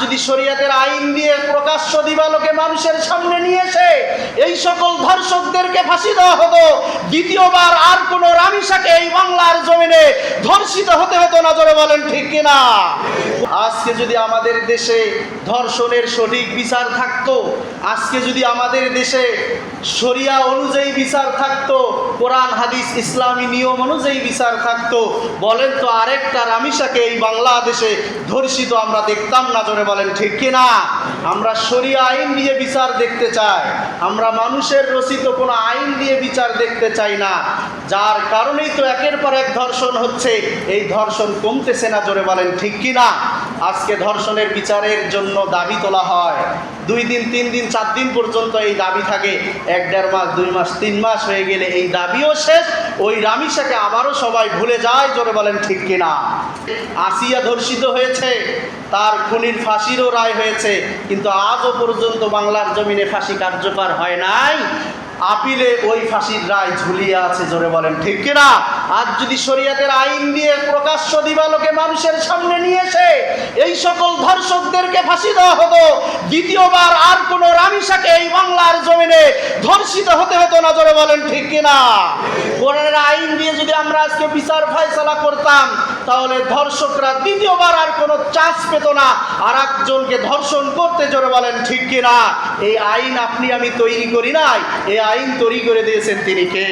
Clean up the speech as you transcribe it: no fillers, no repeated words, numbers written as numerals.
যদি শরীয়তের আইন দিয়ে প্রকাশ্য দিবালোকে মানুষের সামনে নিয়ে এসে এই সকল ধর্ষকদেরকে ফাঁসি দেওয়া হতো, দ্বিতীয়বার আর কোন রামিসাকে এই বাংলার জমিনে ধর্ষিত হতে হতো না। জোরে বলেন ঠিক কিনা? আজকে যদি আমাদের দেশে ধর্ষণের সঠিক বিচার থাকতো, আজকে যদি আমাদের দেশে শরিয়া অনুযায়ী বিচার থাকতো, কোরআন হাদিস ইসলামী নিয়ম অনুযায়ী বিচার থাকতো, বলেন তো আরেকটা রামিসাকে এই বাংলাদেশে ধর্ষিত আমরা দেখতাম না। জোরে বলেন ঠিক কিনা? আমরা শরিয়া আইন দিয়ে বিচার দেখতে চাই, আমরা মানুষের রচিত কোনো আইন দিয়ে বিচার দেখতে চাই না। যার কারণেই তো একের পর এক ধর্ষণ হচ্ছে, এই ধর্ষণ কমতেছে না। জোরে বলেন ঠিক কিনা? আজকে ধর্ষণের বিচারের জন্য দাবি তোলা হয়, 2 দিন 3 দিন 4 দিন পর্যন্ত এই দাবি থাকে, 1-1.5 মাস 2 মাস 3 মাস হয়ে গেলে এই দাবিও শেষ, ওই রামিসাকে আবারও সবাই ভুলে যায়। জোরে বলেন ঠিক কিনা? আসিয়া ধর্ষিত হয়েছে, তার খুনির ফাঁসিরও রায় হয়েছে, কিন্তু আজও পর্যন্ত বাংলার জমিনে ফাঁসি কার্যকর হয় নাই, আপিলে ওই ফাঁসির রায় ঝুলিয়ে আছে। জোরে বলেন ঠিক কিনা? আজ যদি শরীয়তের আইন দিয়ে প্রকাশ্য দিবালোকে মানুষের সামনে নিয়ে এসে এই সকল ধর্ষকদেরকে ফাঁসি দেওয়া হতো, দ্বিতীয়বার আর কোন রামিসাকে এই বাংলার জমিনে ধর্ষিত হতে হতো না। জোরে বলেন ঠিক কিনা? কোরআনের আইন দিয়ে যদি আমরা আজকে বিচার ফয়সালা করতাম, তাহলে ধর্ষকরা দ্বিতীয়বার আর কোনো চান্স পেত না আর একজনকে ধর্ষণ করতে। জোরে বলেন ঠিক কিনা? এই আইন আপনি আমি তৈরি করি নাই, এই আইন তৈরি করে দিয়েছেন তিনি কে?